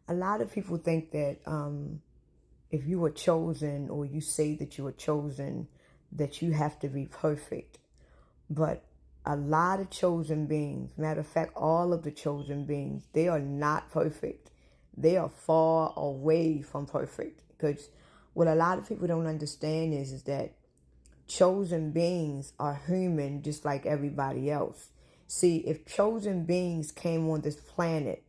A lot of people think that if you were chosen or you say that you were chosen, that you have to be perfect. But a lot of chosen beings, matter of fact, all of the chosen beings, they are not perfect. They are far away from perfect. Because what a lot of people don't understand is that chosen beings are human just like everybody else. See, if chosen beings came on this planet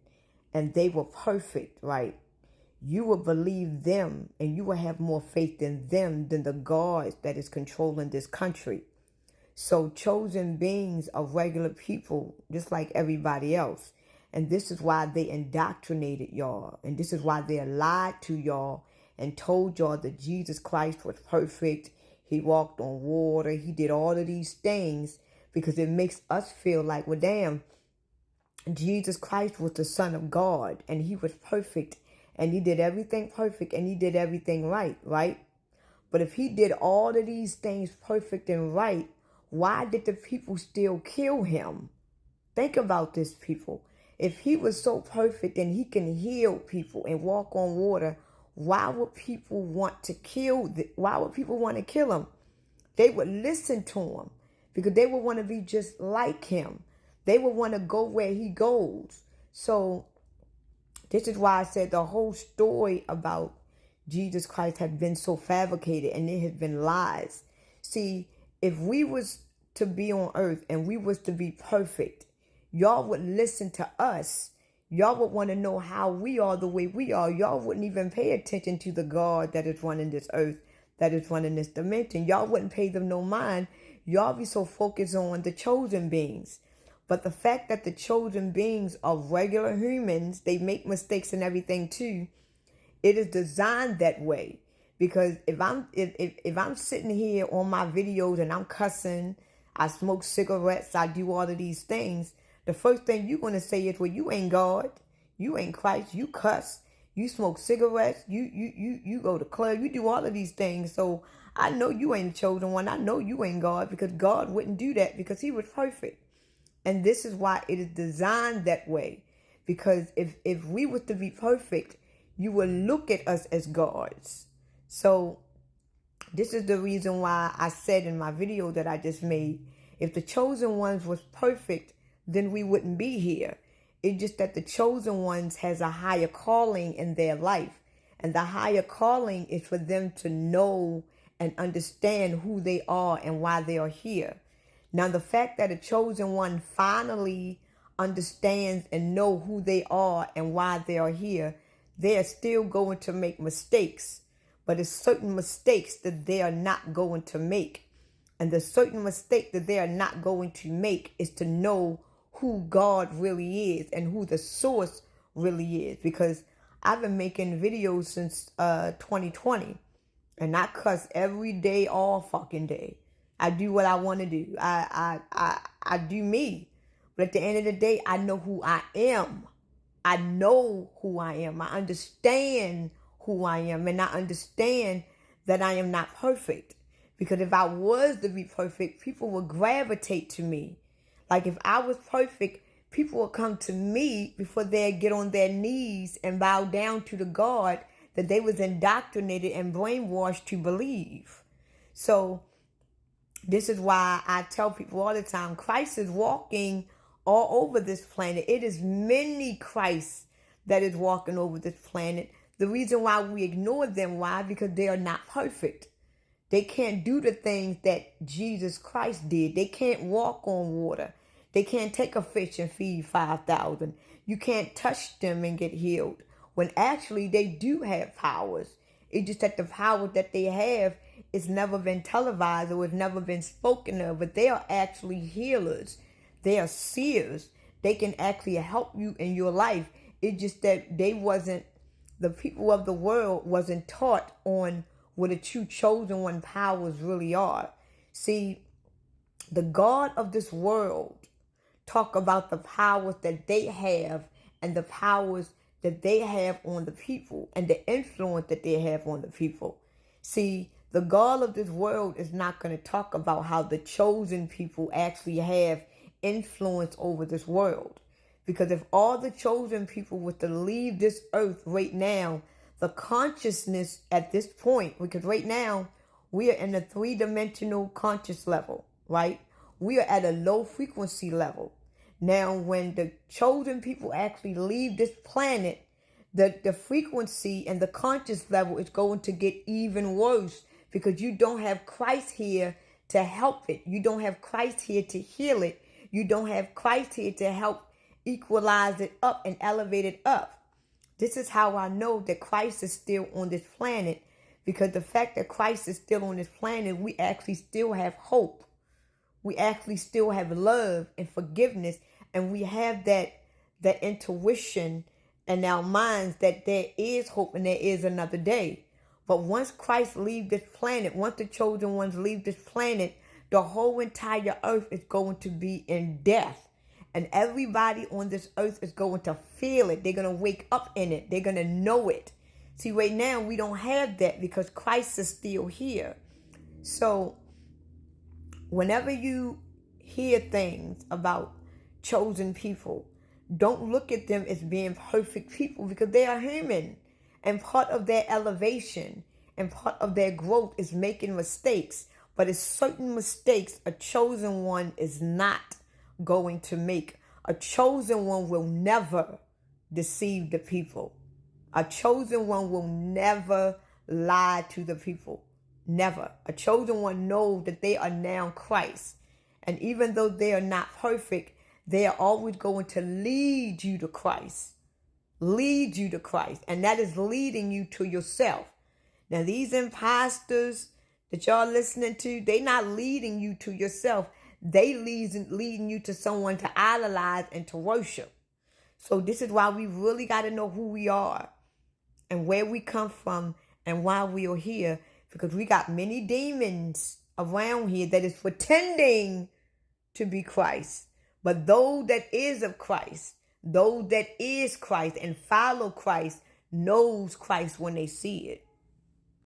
and they were perfect, right? You will believe them and you will have more faith in them than the gods that is controlling this country. So chosen beings are regular people just like everybody else. And this is why they indoctrinated y'all. And this is why they lied to y'all and told y'all that Jesus Christ was perfect. He walked on water. He did all of these things because it makes us feel like, well, damn, Jesus Christ was the Son of God and he was perfect and he did everything perfect and he did everything right, right? But if he did all of these things perfect and right, why did the people still kill him? Think about this, people. If he was so perfect and he can heal people and walk on water, why would people want to why would people want to kill him? They would listen to him because they would want to be just like him. They would want to go where he goes. So this is why I said the whole story about Jesus Christ has been so fabricated and it has been lies. See, if we was to be on earth and we was to be perfect, y'all would listen to us. Y'all would want to know how we are the way we are. Y'all wouldn't even pay attention to the God that is running this earth, that is running this dimension. Y'all wouldn't pay them no mind. Y'all be so focused on the chosen beings. But the fact that the chosen beings are regular humans, they make mistakes and everything too. It is designed that way. Because if I'm sitting here on my videos and I'm cussing, I smoke cigarettes, I do all of these things, the first thing you're gonna say is, well, you ain't God, you ain't Christ, you cuss, you smoke cigarettes, you go to club, you do all of these things. So I know you ain't the chosen one. I know you ain't God because God wouldn't do that because he was perfect. And this is why it is designed that way. Because if we were to be perfect, you will look at us as gods. So this is the reason why I said in my video that I just made, if the chosen ones was perfect, then we wouldn't be here. It's just that the chosen ones has a higher calling in their life. And the higher calling is for them to know and understand who they are and why they are here. Now, the fact that a chosen one finally understands and know who they are and why they are here, they are still going to make mistakes. But it's certain mistakes that they are not going to make. And the certain mistake that they are not going to make is to know who God really is and who the source really is. Because I've been making videos since 2020. And I cuss every day, all fucking day. I do what I want to do. I do me. But at the end of the day, I know who I am. I know who I am. I understand who I am. And I understand that I am not perfect. Because if I was to be perfect, people would gravitate to me. Like if I was perfect, people would come to me before they'd get on their knees and bow down to the God that they was indoctrinated and brainwashed to believe. So this is why I tell people all the time, Christ is walking all over this planet. It is many Christs that is walking over this planet. The reason why we ignore them, why? Because they are not perfect. They can't do the things that Jesus Christ did. They can't walk on water. They can't take a fish and feed 5,000. You can't touch them and get healed. When actually they do have powers. It's just that the power that they have is never been televised or has never been spoken of. But they are actually healers. They are seers. They can actually help you in your life. It's just that the people of the world wasn't taught on what the true chosen one powers really are. See, the God of this world talk about the powers that they have and the powers that they have on the people and the influence that they have on the people. See, the God of this world is not going to talk about how the chosen people actually have influence over this world. Because if all the chosen people were to leave this earth right now, the consciousness at this point, because right now we are in a three-dimensional conscious level, right? We are at a low frequency level. Now, when the chosen people actually leave this planet, the frequency and the conscious level is going to get even worse, because you don't have Christ here to help it. You don't have Christ here to heal it. You don't have Christ here to help equalize it up and elevate it up. This is how I know that Christ is still on this planet, because the fact that Christ is still on this planet, we actually still have hope. We actually still have love and forgiveness, and we have that intuition in our minds that there is hope and there is another day. But once Christ leaves this planet, once the chosen ones leave this planet, the whole entire earth is going to be in death. And everybody on this earth is going to feel it. They're going to wake up in it. They're going to know it. See, right now we don't have that because Christ is still here. So whenever you hear things about chosen people, don't look at them as being perfect people, because they are human. And part of their elevation and part of their growth is making mistakes. But it's certain mistakes a chosen one is not going to make. A chosen one will never deceive the people. A chosen one will never lie to the people. Never. A chosen one knows that they are now Christ. And even though they are not perfect, they are always going to lead you to Christ. Lead you to Christ. And that is leading you to yourself. Now, these imposters that y'all listening to, they not leading you to yourself. They leading you to someone to idolize and to worship. So this is why we really got to know who we are and where we come from and why we are here. Because we got many demons around here that is pretending to be Christ. But those that is of Christ, those that is Christ and follow Christ, knows Christ when they see it.